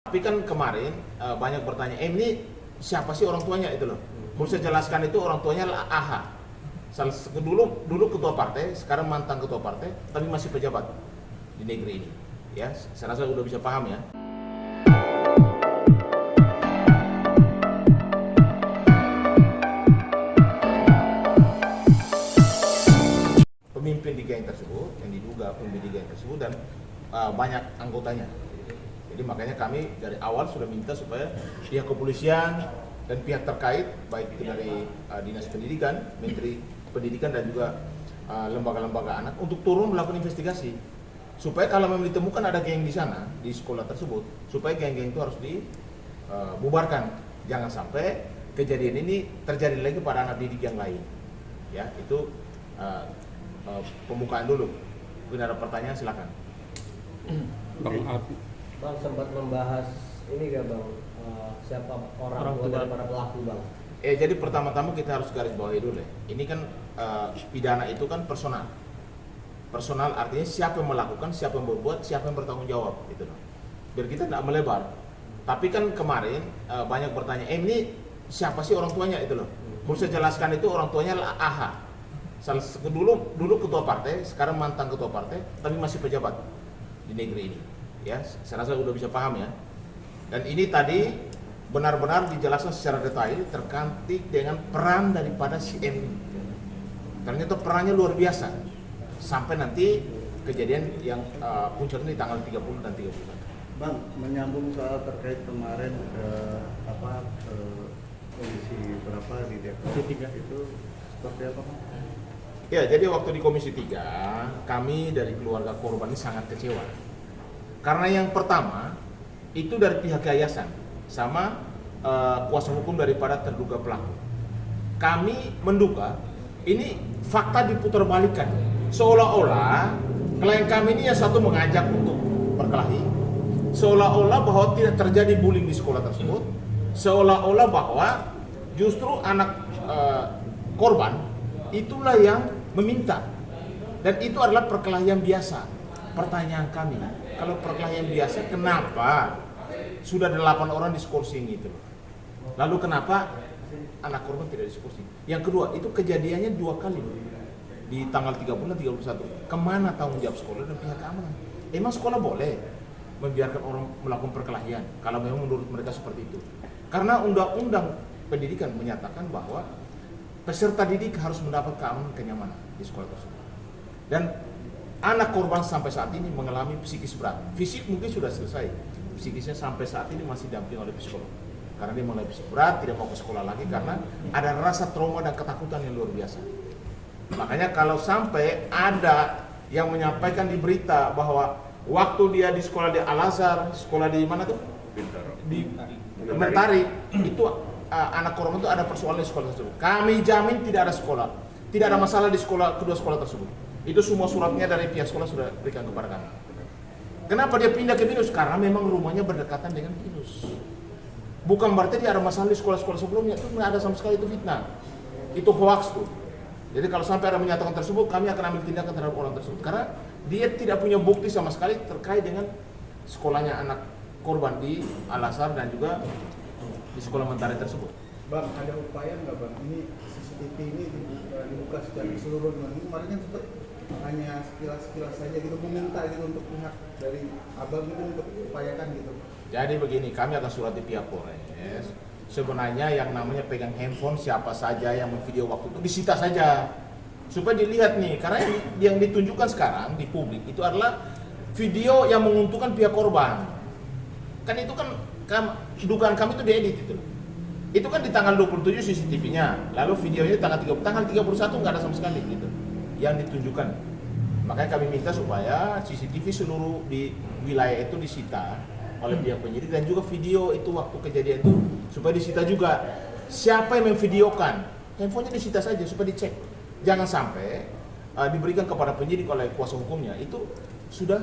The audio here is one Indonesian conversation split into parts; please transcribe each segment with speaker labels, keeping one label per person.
Speaker 1: Tapi kan kemarin banyak bertanya, ini siapa sih orang tuanya itu loh? Perlu saya jelaskan, itu orang tuanya adalah AHA. Dulu ketua partai, sekarang mantan ketua partai, tapi masih pejabat di negeri ini. Ya, saya rasa udah bisa paham ya. Pemimpin di geng tersebut, yang diduga pemimpin di geng tersebut, dan banyak anggotanya. Jadi makanya kami dari awal sudah minta supaya pihak kepolisian dan pihak terkait, baik itu dari Dinas Pendidikan, Menteri Pendidikan, dan juga lembaga-lembaga anak untuk turun melakukan investigasi. Supaya kalau memang ditemukan ada geng di sana, di sekolah tersebut, supaya geng-geng itu harus dibubarkan. Jangan sampai kejadian ini terjadi lagi pada anak didik yang lain. Ya, itu pembukaan dulu. Mungkin ada pertanyaan, silakan.
Speaker 2: Bang sempat membahas ini gak Bang, siapa orang tua dari para pelaku Bang?
Speaker 1: Jadi pertama-tama kita harus garis bawahi dulu ya. Ini kan pidana itu kan personal. Personal artinya siapa yang melakukan, siapa yang berbuat, siapa yang bertanggung jawab gitu loh. Biar kita tidak melebar. Tapi kan kemarin banyak bertanya, ini siapa sih orang tuanya itu loh? Perlu saya jelaskan, itu orang tuanya adalah AHA. Dulu ketua partai, sekarang mantan ketua partai, tapi masih pejabat di negeri ini. Ya, saya rasa udah bisa paham ya. Dan ini tadi benar-benar dijelaskan secara detail terkait dengan peran daripada si M. Ternyata perannya luar biasa. Sampai nanti kejadian yang puncaknya di tanggal 30 dan 31.
Speaker 3: Bang, menyambung soal terkait kemarin komisi berapa di Depok itu seperti apa Bang?
Speaker 1: Ya, jadi waktu di Komisi 3, kami dari keluarga korban ini sangat kecewa. Karena yang pertama, itu dari pihak yayasan sama kuasa hukum daripada terduga pelaku. Kami menduga ini fakta diputarbalikkan. Seolah-olah klien kami ini yang satu mengajak untuk berkelahi, seolah-olah bahwa tidak terjadi bullying di sekolah tersebut, seolah-olah bahwa justru anak korban itulah yang meminta, dan itu adalah perkelahian biasa. Pertanyaan kami, kalau perkelahian biasa, kenapa sudah 8 orang diskorsing gitu? Lalu kenapa anak korban tidak diskorsing? Yang kedua, itu kejadiannya 2 kali di tanggal 30 dan 31. Kemana tanggung jawab sekolah dan pihak keamanan? Emang sekolah boleh membiarkan orang melakukan perkelahian kalau memang menurut mereka seperti itu? Karena undang-undang pendidikan menyatakan bahwa peserta didik harus mendapat keamanan kenyamanan di sekolah tersebut. Dan anak korban sampai saat ini mengalami psikis berat. Fisik mungkin sudah selesai, psikisnya sampai saat ini masih didampingi oleh psikolog. Karena dia mengalami psikis berat, tidak mau ke sekolah lagi karena ada rasa trauma dan ketakutan yang luar biasa. Makanya kalau sampai ada yang menyampaikan di berita bahwa waktu dia di sekolah di Al-Azhar, sekolah di mana tuh? Di Mentari, itu anak korban itu ada persoalan di sekolah tersebut. Kami jamin tidak ada sekolah, tidak ada masalah di sekolah, kedua sekolah tersebut. Itu semua suratnya dari pihak sekolah sudah berikan kepada kami. Kenapa dia pindah ke BINUS? Karena memang rumahnya berdekatan dengan BINUS. Bukan berarti dia ada masalah di sekolah-sekolah sebelumnya, itu nggak ada sama sekali, itu fitnah. Itu hoax tuh. Jadi kalau sampai ada menyatakan tersebut, kami akan ambil tindakan terhadap orang tersebut. Karena dia tidak punya bukti sama sekali terkait dengan sekolahnya anak korban di Al-Azhar dan juga di sekolah Mentari tersebut.
Speaker 3: Bang, ada upaya nggak Bang? Ini CCTV ini dibuka secara keseluruhan. Ini kemarin kan sempat hanya sekilas saja gitu, meminta gitu untuk pihak dari abang itu untuk upayakan gitu.
Speaker 1: Jadi begini, kami akan surati pihak Polres. Sebenarnya yang namanya pegang handphone siapa saja yang memvideo waktu itu disita saja, supaya dilihat nih. Karena yang ditunjukkan sekarang di publik itu adalah video yang menguntungkan pihak korban. Kan itu kan dugaan kami itu diedit itu. Itu kan di tanggal 27 CCTV-nya, lalu videonya tanggal 31 nggak ada sama sekali gitu yang ditunjukkan. Makanya kami minta supaya CCTV seluruh di wilayah itu disita oleh pihak penyidik, dan juga video itu waktu kejadian itu supaya disita juga. Siapa yang memvideokan, handphonenya disita saja supaya dicek. Jangan sampai diberikan kepada penyidik oleh kuasa hukumnya, itu sudah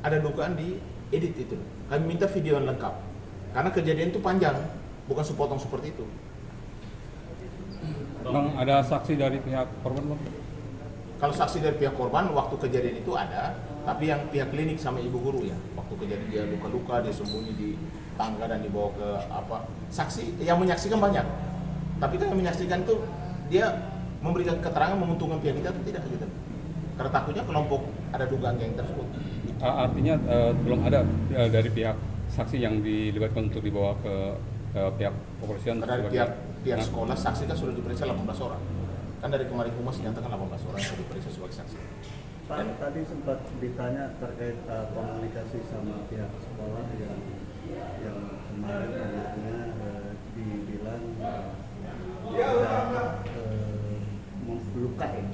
Speaker 1: ada dugaan di edit itu. Kami minta video yang lengkap, karena kejadian itu panjang, bukan sepotong seperti itu.
Speaker 4: Bang, ada saksi dari pihak korban Bang?
Speaker 1: Kalau saksi dari pihak korban waktu kejadian itu ada, Tapi yang pihak klinik sama ibu guru ya, waktu kejadian dia luka-luka, dia sembunyi di tangga dan dibawa ke apa, saksi yang menyaksikan banyak. Tapi kan yang menyaksikan itu dia memberikan keterangan menguntungkan pihak kita atau tidak gitu. Karena takutnya kelompok ada dugaan geng tersebut.
Speaker 4: Artinya belum ada dari pihak saksi yang dilibatkan untuk dibawa ke pihak kepolisian.
Speaker 1: Karena dari pihak sekolah saksi kan sudah diperiksa 18 orang. Kan dari kemarin humas dinyatakan 18 orang yang diperiksa sebagai saksi.
Speaker 5: Pak, tadi sempat ditanya terkait komunikasi sama pihak sekolah yang kemarin anaknya dibilang luka ya.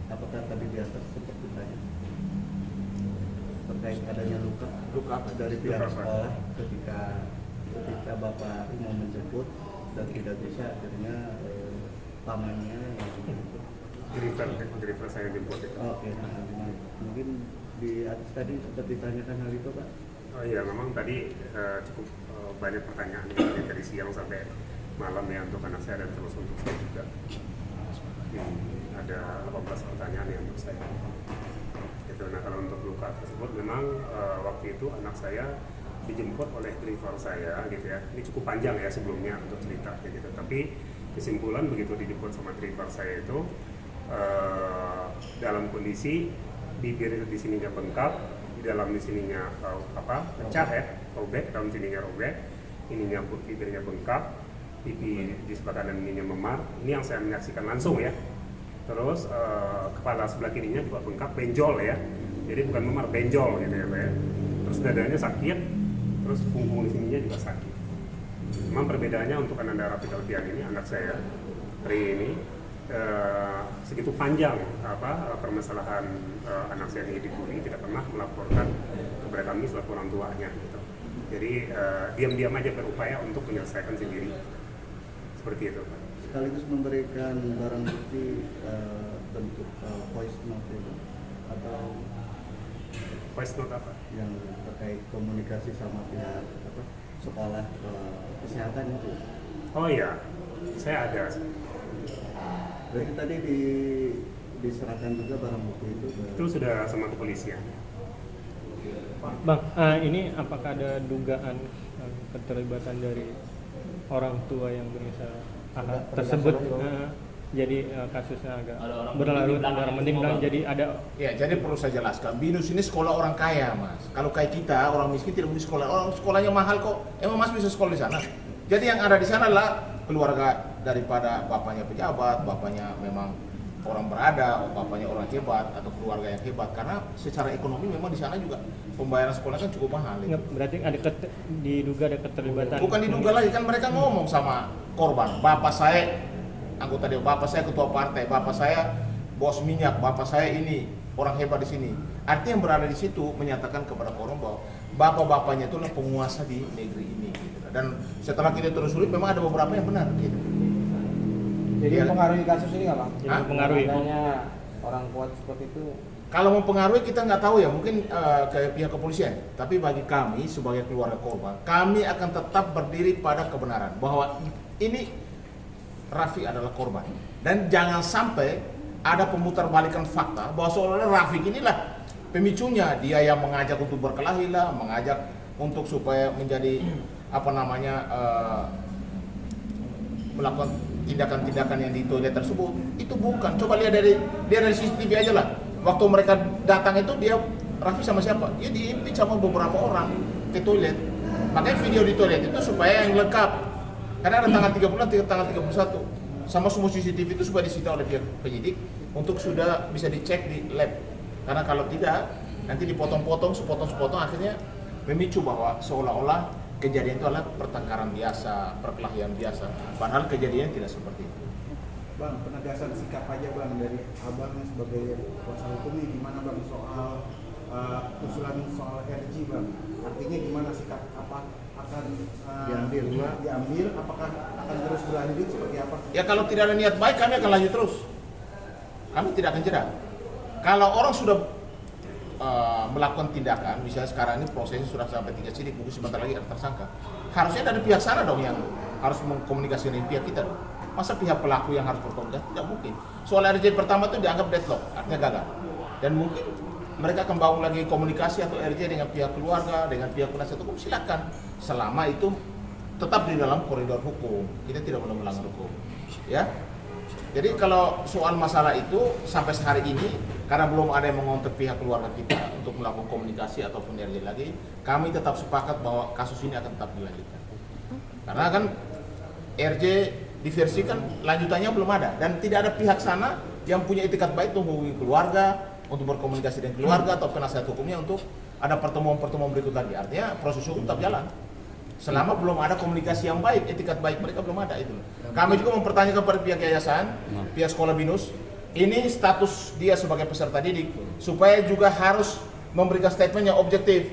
Speaker 5: Apakah tadi di atas sempat ditanya terkait adanya luka
Speaker 1: Apa?
Speaker 5: dari pihak sekolah ketika Bapak mau menjemput dan tidak bisa akhirnya pamannya yang
Speaker 6: Driver saya jemput itu.
Speaker 5: Oke, nah, mungkin di atas tadi sempat ditanyakan hal itu Pak?
Speaker 6: Oh iya, memang tadi cukup banyak pertanyaan dari siang sampai malam ya untuk anak saya dan terus untuk saya juga. Ada 18 pertanyaan ya untuk saya. Itu. Nah kalau untuk luka tersebut memang waktu itu anak saya dijemput oleh driver saya gitu ya. Ini cukup panjang ya sebelumnya untuk cerita gitu. Tapi kesimpulan begitu dijemput sama driver saya itu dalam kondisi bibir di sininya bengkak, di dalam di sininya pecah ya, robek, dalam sininya robek, ininya bibirnya bengkak, pipi di sebelah kanan ininya memar. Ini yang saya menyaksikan langsung ya. Terus kepala sebelah kirinya juga bengkak, benjol ya. Jadi bukan memar, benjol gitu ya Pak ya. Terus dadanya sakit, terus punggung di sininya juga sakit. Memang perbedaannya untuk Ananda Rafiq Alfian ini anak saya, Pri ini segitu panjang permasalahan anak saya yang dibully, tidak pernah melaporkan kepada kami selaku orang tuanya gitu. Jadi diam-diam aja berupaya untuk menyelesaikan sendiri seperti itu Pak.
Speaker 5: Sekaligus memberikan barang bukti bentuk voice note itu atau
Speaker 6: Voice note apa?
Speaker 5: yang terkait komunikasi sama pihak sekolah kesehatan itu.
Speaker 6: Oh iya, saya ada.
Speaker 5: Berarti tadi diserahkan juga barang bukti itu
Speaker 6: Itu sudah sama kepolisian.
Speaker 7: Bang, ini apakah ada dugaan keterlibatan dari orang tua yang berinisial AH tersebut? Jadi kasusnya agak berlarut darah mending dan jadi ada.
Speaker 1: Ya, jadi perlu saya jelaskan, BINUS ini sekolah orang kaya, Mas. Kalau kayak kita, orang miskin tidak bisa sekolah. Orang sekolahnya mahal kok. Emang Mas bisa sekolah di sana? Jadi yang ada di sana adalah keluarga daripada bapaknya pejabat, bapaknya memang orang berada, bapaknya orang hebat atau keluarga yang hebat. Karena secara ekonomi memang di sana juga pembayaran sekolah kan cukup mahal.
Speaker 7: Nggak, berarti ada diduga ada keterlibatan.
Speaker 1: Bukan diduga lagi, kan mereka ngomong sama korban, bapak saya anggota dewan, bapak saya ketua partai, bapak saya bos minyak, bapak saya ini orang hebat di sini. Artinya yang berada di situ menyatakan kepada korban bahwa bapak-bapaknya itulah penguasa di negeri ini. Gitu. Dan setelah kita telusuri memang ada beberapa yang benar. Gitu.
Speaker 2: Jadi
Speaker 1: Ya.
Speaker 2: mempengaruhi kasus ini nggak Bang?
Speaker 7: Jadi
Speaker 1: Hah?
Speaker 7: mempengaruhi.
Speaker 2: Adanya orang kuat seperti itu.
Speaker 1: Kalau mempengaruhi kita nggak tahu ya, mungkin ke pihak kepolisian. Tapi bagi kami sebagai keluarga korban, kami akan tetap berdiri pada kebenaran bahwa ini Rafiq adalah korban. Dan jangan sampai ada pemutarbalikan fakta bahwa seolah-olah Rafiq inilah pemicunya. Dia yang mengajak untuk berkelahi lah, mengajak untuk supaya menjadi melakukan tindakan-tindakan yang di toilet tersebut. Itu bukan. Coba lihat dari CCTV aja lah. Waktu mereka datang itu dia Rafiq sama siapa? Dia diimpit sama beberapa orang ke toilet. Makanya video di toilet itu supaya yang lengkap. Karena ada tanggal 30 tanggal 31. Sama semua CCTV itu supaya disita oleh pihak penyidik untuk sudah bisa dicek di lab. Karena kalau tidak nanti dipotong-potong, sepotong-sepotong akhirnya memicu bahwa seolah-olah kejadian itu adalah pertengkaran biasa, perkelahian biasa. Padahal kejadian tidak seperti itu.
Speaker 3: Bang, penegasan sikap aja Bang dari Abang sebagai kuasa hukum ini gimana Bang soal usulan soal RG Bang? Artinya gimana sikap akan diambil, apakah akan terus berlanjut seperti apa?
Speaker 1: Ya kalau tidak ada niat baik kami akan lanjut terus. Kami tidak akan jeda. Kalau orang sudah melakukan tindakan, misalnya sekarang ini prosesnya sudah sampai 3 sidik, mungkin sebentar lagi ada tersangka. Harusnya dari pihak sana dong yang harus mengkomunikasikan dengan pihak kita dong. Masa pihak pelaku yang harus berkomunikasi? Tidak mungkin. Soal RJ pertama itu dianggap deadlock, artinya gagal. Dan mungkin mereka akan bangun lagi komunikasi atau RJ dengan pihak keluarga, dengan pihak penasihat hukum, silakan. Selama itu tetap di dalam koridor hukum, kita tidak boleh melanggar hukum. Ya. Jadi kalau soal masalah itu sampai sehari ini, karena belum ada yang mengontak pihak keluarga kita untuk melakukan komunikasi ataupun RJ lagi, kami tetap sepakat bahwa kasus ini akan tetap dilanjutkan. Karena kan RJ diversi kan lanjutannya belum ada dan tidak ada pihak sana yang punya etikat baik untuk menghubungi keluarga, untuk berkomunikasi dengan keluarga atau penasihat hukumnya untuk ada pertemuan-pertemuan berikut lagi. Artinya proses hukum tetap jalan. Selama belum ada komunikasi yang baik, etikat baik mereka belum ada itu. Kami juga mempertanyakan pada pihak yayasan, pihak sekolah BINUS, ini status dia sebagai peserta didik supaya juga harus memberikan statement yang objektif.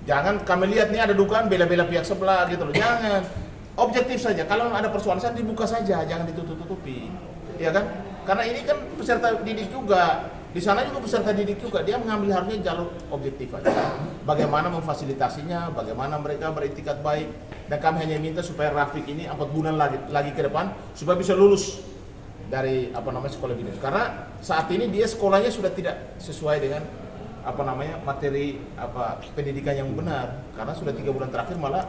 Speaker 1: Jangan kami lihat nih ada dugaan bela-bela pihak sebelah gitu loh. Jangan. Objektif saja. Kalau ada persoalan saya dibuka saja, jangan ditutup-tutupi. Ya kan? Karena ini kan peserta didik juga. Di sana juga peserta didik juga, dia mengambil harusnya jalur objektif aja. Bagaimana memfasilitasinya, bagaimana mereka beretikat baik. Dan kami hanya minta supaya Rafiq ini 4 bulan lagi ke depan supaya bisa lulus dari sekolah BINUS. Karena saat ini dia sekolahnya sudah tidak sesuai dengan materi pendidikan yang benar. Karena sudah 3 bulan terakhir malah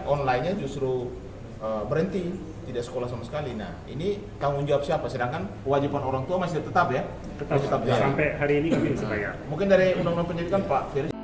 Speaker 1: online-nya justru berhenti, tidak sekolah sama sekali. Nah, ini tanggung jawab siapa? Sedangkan kewajiban orang tua masih tetap ya.
Speaker 6: Tetap
Speaker 1: jalan.
Speaker 6: sampai hari ini kami masih bayar.
Speaker 1: Mungkin dari Undang-Undang Pendidikan Pak Firly